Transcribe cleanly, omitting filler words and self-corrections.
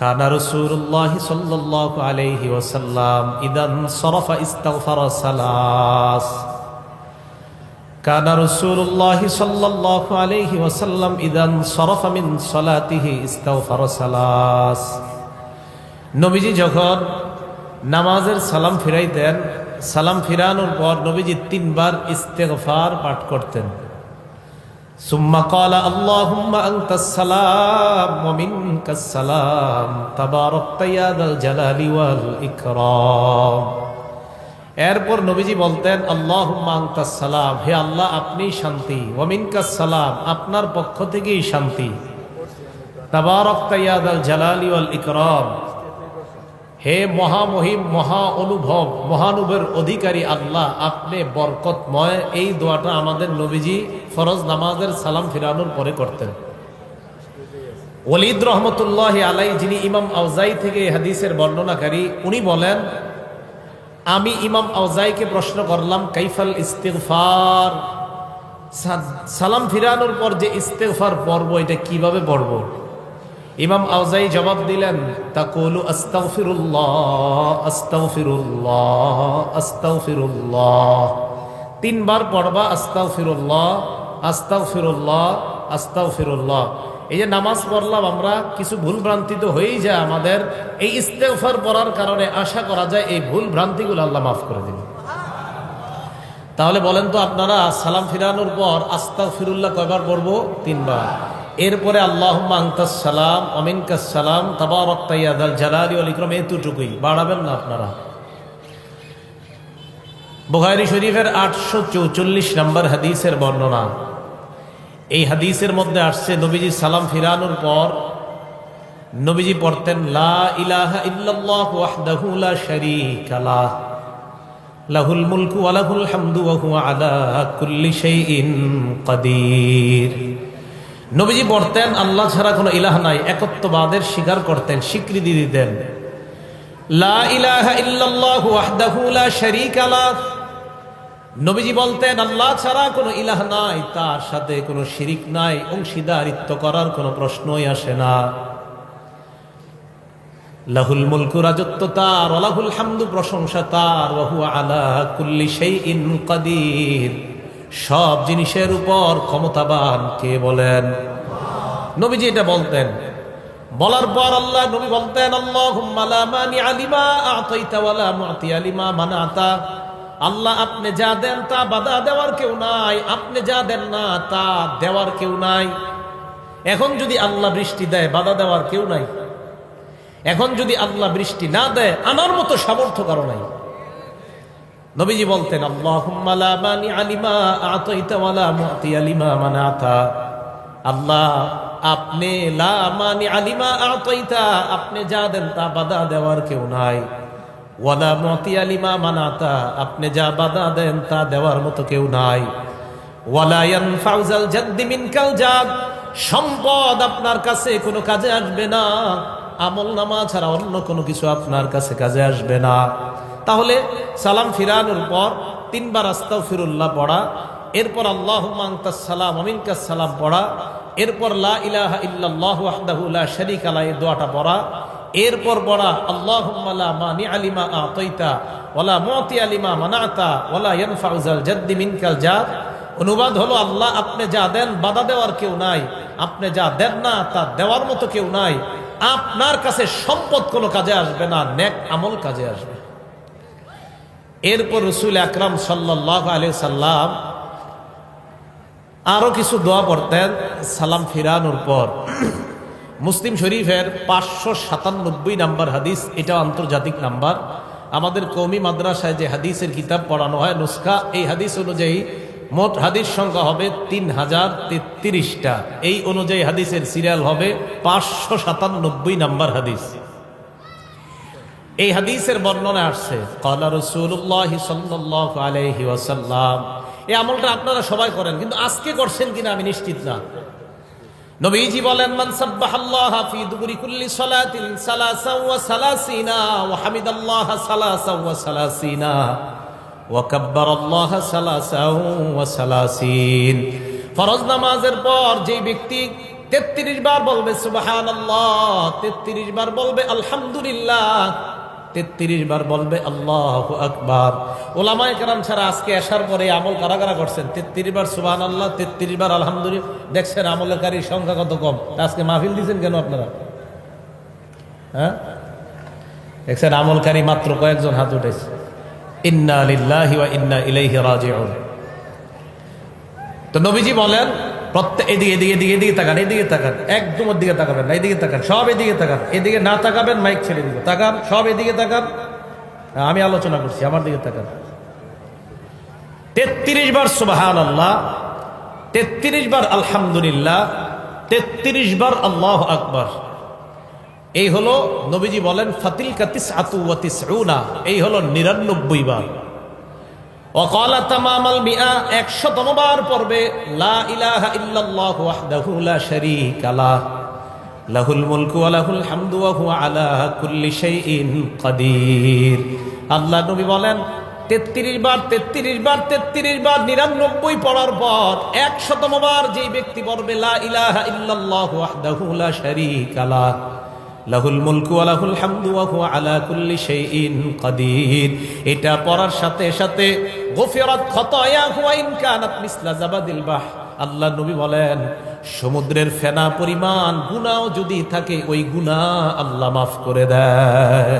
কানা রাসূলুল্লাহি সাল্লাল্লাহু আলাইহি ওয়াসাল্লাম ইদান সরাফা ইস্তাগফারা সালাস। কানা রাসূলুল্লাহি সাল্লাল্লাহু আলাইহি ওয়াসাল্লাম ইদান সরাফা মিন সালাতিহি ইস্তাগফারা সালাস। নবীজি যখন নামাজের সালাম ফিরাইতেন, সালাম ফিরানোর পর নবীজি 3 বার ইস্তেগফার পাঠ করতেন। সুম্মা ক্বালা আল্লাহুম্মা আনতাস সালাম ওয়া মিনকাস সালাম তাবারাকতা ইয়া যাল জালালি ওয়াল ইকরাম। এরপর নবীজি বলতেন আল্লাহুম্মা আনতাস সালাম, হে আল্লাহ আপনি শান্তি, ওয়া মিনকাস সালাম আপনার পক্ষ থেকেই শান্তি, তাবারাকতা ইয়া যাল জালালি ওয়াল ইকরাম, হে মহামহিম মহা অনুভব মহানুভবের অধিকারী আল্লাহ আপনি বরকতময়। এই দোয়াটা আমাদের নবীজি ফরজ নামাজের সালাম ফিরানোর পরে করতেন। ওয়ালিদ রহমতুল্লাহ আলাই, যিনি ইমাম আউজাই থেকে হাদিসের বর্ণনাকারী, উনি বলেন আমি ইমাম আউজাইকে প্রশ্ন করলাম কাইফাল ইস্তিগফার, সালাম ফিরানোর পর যে ইস্তিগফার পড়ব এটা কিভাবে পড়ব? ইমাম আউজাই জবাব দিলেন তাকুলু আস্তাগফিরুল্লাহ আস্তাগফিরুল্লাহ আস্তাগফিরুল্লাহ, 3 বার পড়বা আস্তাগফিরুল্লাহ আস্তাগফিরুল্লাহ আস্তাগফিরুল্লাহ। এই যে নামাজ পড়লাম আমরা, কিছু ভুল ভ্রান্তি তো হয়েই যায় আমাদের, এই ইস্তেগফার পড়ার কারণে আশা করা যায় এই ভুল ভ্রান্তিগুলো আল্লাহ মাফ করে দিবেন। তাহলে বলেন তো আপনারা সালাম ফিরানোর পর আস্তাগফিরুল্লাহ কয়বার পড়বো? 3 বার। এরপরে আল্লাহুম্মা আনতাস সালাম ওয়া মিনকাস সালাম তাবারাকতা ইয়া যাল জালালি ওয়াল ইকরাম, এতটুকুই, বাড়াবেন না আপনারা। বুখারী শরীফের 844 নম্বর হাদিসের বর্ণনা। এই হাদিসের মধ্যে আসছে নবীজি সালাম ফিরানোর পর নবীজি পড়তেন লা ইলাহা ইল্লাল্লাহ ওয়াহদাহু লা শারীকা লাহ লাহুল মুলকু ওয়া লাহুল হামদু ওয়া হুয়া আলা কুল্লি শাইইন কাদির। নবীজি পড়তেন আল্লাহ ছাড়া কোনো ইলাহ নাই, একত্ববাদের স্বীকার করতেন, স্বীকৃতি দিতেন। লা ইলাহা ইল্লাল্লাহু ওয়াহদাহু লা শারীকা লাহ, নবীজি বলতেন আল্লাহ ছাড়া কোনো ইলাহ নাই, তার সাথে কোনো শিরিক নাই, অংশীদারিত্ব করার কোনো প্রশ্নই আসে না। লাহুল মুলকু, রাজত্ব তার, ওয়া লাহুল হামদু, প্রশংসা তার, ওয়া হুয়া আলা কুল্লি শাইইন কাদির, সব জিনিসের উপর ক্ষমতাবান কে বলেন? নবীজি এটা বলতেন। বলার পর আল্লাহ নবী বলতেন আল্লাহুম্মা লা মানিআ লিমা আ'তাইতা ওয়া লা মু'তিয়া লিমা মানা'তা, আল্লাহ আপনি যা দেন তা বাধা দেওয়ার কেউ নাই, আপনি যা দেন না তা দেওয়ার কেউ নাই। এখন যদি আল্লাহ বৃষ্টি দেয় বাধা দেওয়ার কেউ নাই, এখন যদি আল্লাহ বৃষ্টি না দেয় আনার মতো সামর্থ্য কারো নাই। নবীজি বলতেন আল্লাহুম্মা লা মানিআ লিমা আ'তাইতা ওয়া লা মু'তিয়া লিমা মানা'তা, আল্লাহ আপনি লা মানিআ লিমা আ'তাইতা, আপনি যা দেন তা বাধা দেওয়ার কেউ নাই, ওয়া লা মু'তিয়া লিমা মানা'তা, আপনি যা বাধা দেন তা দেওয়ার মতো কেউ নাই। ওয়া লা ইয়ানফা'ু যাল জাদ্দি মিনকাল জাদ, সম্পদ আপনার কাছে কোনো কাজে আসবে না, আমল নামা ছাড়া অন্য কোনো কিছু আপনার কাছে কাজে আসবে না। তাহলে সালাম ফিরানোর পর 3 বার আস্তাগফিরুল্লাহ পড়া, এরপর আল্লাহুম্মা আনতাস সালাম ওয়া মিনকাস সালাম পড়া, এরপর লা ইলাহা ইল্লাল্লাহু ওয়াহদাহু লা শারীকা লাহু এই দোয়াটা পড়া, এরপর পড়া আল্লাহুম্মা লা মানিআ লিমা আ'তাইতা ওয়া লা মু'তিয়া লিমা মানা'তা ওয়া লা ইয়ানফা'ু যাল জাদ্দি মিনকাল জাদ। অনুবাদ হলো আল্লাহ আপনি যা দেন বাধা দেওয়ার কেউ নাই, আপনি যা দেন না তা দেওয়ার মতো কেউ নাই, আপনার কাছে সম্পদ কোনো কাজে আসবে না, নেক আমল কাজে আসবে। এরপর রাসূল আকরাম সাল্লাল্লাহু আলাইহি সাল্লাম আরো কিছু দোয়া পড়তেন সালাম ফিরানোর পর। মুসলিম শরীফের 597 নম্বর হাদিস, এটা আন্তর্জাতিক নাম্বার। আমাদের কওমি মাদ্রাসায় যে হাদিসের কিতাব পড়ানো হয় নুসখা, এই হাদিস অনুযায়ী মোট হাদিস সংখ্যা হবে 3033টা। এই অনুযায়ী হাদিসের সিরিয়াল হবে 597 নম্বর হাদিস। এই হাদিসের বর্ণনা আসছে ক্বালা রাসূলুল্লাহ সাল্লাল্লাহু আলাইহি ওয়াসাল্লাম। এই আমলটা আপনারা সবাই করেন, কিন্তু আজকে করছেন কিনা আমি নিশ্চিত না। নবীজি বলেন মান সাব্বাহাল্লাহ ফি দুবুরি কুল্লি সালাতিন সালাসা ওয়া সালাসিনা ওয়া হামিদাল্লাহ সালাসা ওয়া সালাসিনা ওয়া কাব্বারাল্লাহ সালাসা ওয়া সালাসিন। ফরজ নামাজের পর যে ব্যক্তি 33 বার বলবে সুবহানাল্লাহ, 33 বার বলবে আলহামদুলিল্লাহ, 33 বার বলবে আল্লাহু আকবার। ওলামায়ে কেরাম ছাড়া আজকে আসার পরে আমল কারা কারা করছেন? 33 বার সুবহানাল্লাহ, 33 বার আলহামদুলিল্লাহ। দেখছেন আমলকারীর সংখ্যা কত কম। আজকে মাহফিল দিয়েছেন কেন আপনারা? হ্যাঁ, দেখছেন আমলকারী মাত্র কয়েকজন হাত উঠেছে। ইন্না লিল্লাহি ওয়া ইন্না ইলাইহি রাজিউন। তো নবীজি বলেন প্রত্যেক এদিকে এদিকে এদিকে এদিকে তাকান, এদিকে তাকান, একদম ওর দিকে তাকাবেন না, এদিকে তাকান, সব এদিকে তাকান, এদিকে না তাকাবেন মাইক ছেড়ে দিব, তাকান, সব এদিকে তাকান, আমি আলোচনা করছি, আমার দিকে তাকান। 33 বার সুবহানাল্লাহ, 33 বার আলহামদুলিল্লাহ, 33 বার আল্লাহু আকবার। এই হলো নবীজি বলেন ফাতিলকা তিসআতু ওয়া তিসউনা, এই হলো 99 বার। ওয়াকালা তামামাল মিআ, 100তম বার পড়বে লা ইলাহা ইল্লাল্লাহু ওয়াহদাহু লা শারীকা লাহ, লাহুল মুলকু ওয়া লাহুল হামদু ওয়া হুয়া আলা কুল্লি শাইইন কাদির। আল্লাহ নবী বলেন 33 বার 33 বার 33 বার 99 পড়ার পর 100তম বার যেই ব্যক্তি পড়বে লা ইলাহা ইল্লাল্লাহু ওয়াহদাহু লা শারীকা লাহ, লাহুল মুলকু ওয়া লাহুল হামদু ওয়া হুয়া আলা কুল্লি শাইইন কাদির, এটা পড়ার সাথে সাথে গফিরাত খাতায়াহু ওয়া ইন কানাত মিসলা জাবাদিল বাহ। আল্লাহ নবী বলেন সমুদ্রের ফেনা পরিমাণ গুনাহ যদি থাকে ওই গুনাহ আল্লাহ মাফ করে দেয়।